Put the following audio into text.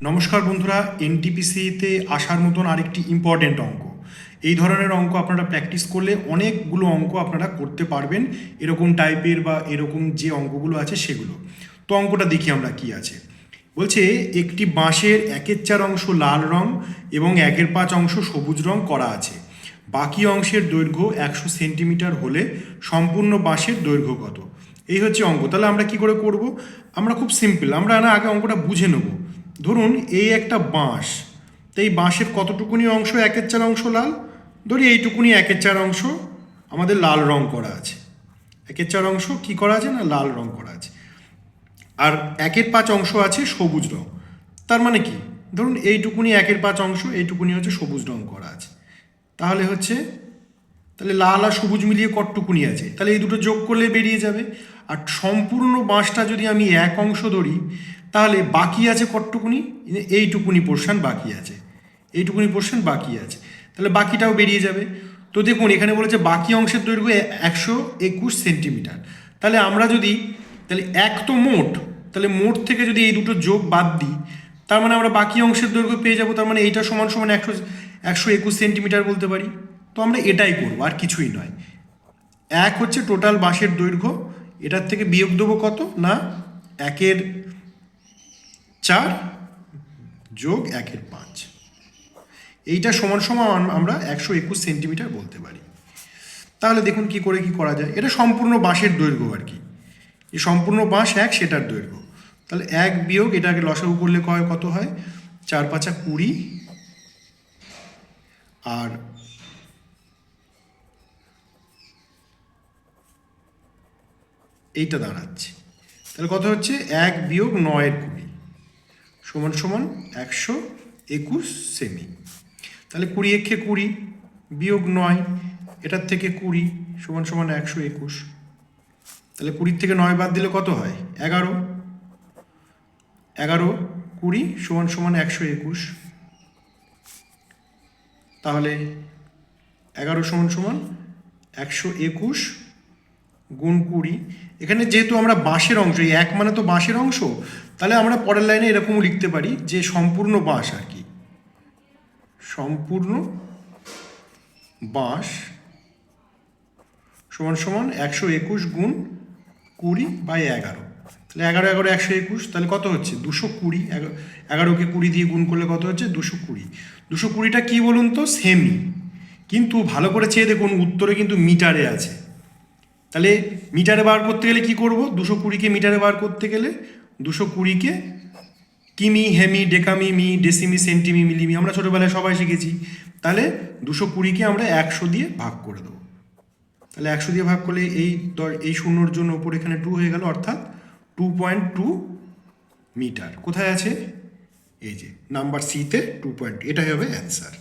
নমস্কার বন্ধুরা, এনটিপিসিতে আসার মতন আরেকটি ইম্পর্টেন্ট অঙ্ক। এই ধরনের অঙ্ক আপনারা প্র্যাকটিস করলে অনেকগুলো অঙ্ক আপনারা করতে পারবেন, এরকম টাইপের বা এরকম যে অঙ্কগুলো আছে সেগুলো। তো অঙ্কটা দেখি আমরা কি আছে। বলছে একটি বাঁশের 1/4 অংশ লাল রং এবং 1/5 অংশ সবুজ রং করা আছে। বাকি অংশের দৈর্ঘ্য 100 সেন্টিমিটার হলে সম্পূর্ণ বাঁশের দৈর্ঘ্য কত? এই হচ্ছে অঙ্ক। তাহলে আমরা কি করে করব? আমরা খুব সিম্পল, আমরা আগে অঙ্কটা বুঝে নেব। ধরুন এই একটা বাঁশ, তো এই বাঁশের কতটুকুনি অংশ 1/4 অংশ লাল? ধরি এইটুকুনি 1/4 অংশ আমাদের লাল রং করা আছে। 1/4 অংশ কি করা আছে না, লাল রং করা আছে। আর 1/5 অংশ আছে সবুজ রং। তার মানে কি, ধরুন এইটুকুনি 1/5 অংশ, এইটুকুনি হচ্ছে সবুজ রং করা আছে। তাহলে লাল আর সবুজ মিলিয়ে কতটুকুনি আছে? তাহলে এই দুটো যোগ করলে বেরিয়ে যাবে। আর সম্পূর্ণ বাঁশটা যদি আমি এক অংশ ধরি, তাহলে বাকি আছে কতটুকুনি? এইটুকুনি পোর্শন বাকি আছে, এইটুকুনি পোর্শন বাকি আছে। তাহলে বাকিটাও বেরিয়ে যাবে। তো দেখুন এখানে বলেছে বাকি অংশের দৈর্ঘ্য 121 সেন্টিমিটার। তাহলে এক তো মোট, তাহলে মোট থেকে যদি এই দুটো যোগ বাদ দিই, তার মানে আমরা বাকি অংশের দৈর্ঘ্য পেয়ে যাব। তার মানে এইটা সমান সমান 121 সেন্টিমিটার বলতে পারি। তো আমরা এটাই করবো, আর কিছুই নয়। এক হচ্ছে টোটাল বাঁশের দৈর্ঘ্য, এটার থেকে বিয়োগ দেবো কত না, 1/4 যোগ 1/5, এইটা সমান সমান আমরা 121 সেন্টিমিটার বলতে পারি। তাহলে দেখুন কি করা যায়। এটা সম্পূর্ণ বাঁশের দৈর্ঘ্য আর কি, এই সম্পূর্ণ বাঁশ এক, সেটার দৈর্ঘ্য। তাহলে এক বিয়োগ এটাকে লসাগু করলে কত হয়? 4×5 = 20, আর এইটা দাঁড়াচ্ছে। তাহলে কত হচ্ছে? 1 বিয়োগ 9/20 সমান সমান 121 সেমি। তাহলে 20 একে 20 বিয়োগ 9, এটার থেকে 20 সমান সমান 121। তাহলে 20 থেকে 9 বাদ দিলে কত হয়? 11। 11 20 সমান সমান 121। তাহলে 11 সমান সমান 121 গুণ 20। এখানে যেহেতু আমরা বাঁশের অংশ, এই এক মানে তো বাঁশের অংশ, তাহলে আমরা পরের লাইনে এরকমও লিখতে পারি যে সম্পূর্ণ বাঁশ আর কি, সম্পূর্ণ বাঁশ সমান সমান 121 গুণ 20/11। তাহলে 11 121, তাহলে কত হচ্ছে? 220। 11কে 20 দিয়ে গুণ করলে কত হচ্ছে? 220। 220টা কী বলুন তো? সেমি। কিন্তু ভালো করে চেয়ে দেখুন উত্তরে কিন্তু মিটারে আছে। তাহলে মিটারে বার করতে গেলে কি করব? 220কে মিটারে বার করতে গেলে 220কে কিমি, হেমি, ডেকামি, মি, ডেসিমি, সেন্টিমি, মিলিমি আমরা ছোটোবেলায় সবাই শিখেছি। তাহলে 220কে আমরা 100 দিয়ে ভাগ করে দেবো। তাহলে 100 দিয়ে ভাগ করলে এই শূন্যর জন্য ওপর এখানে 2 হয়ে গেল, অর্থাৎ 2.2 মিটার। কোথায় আছে? এই যে নাম্বার সিতে 2. এটাই হবে অ্যান্সার।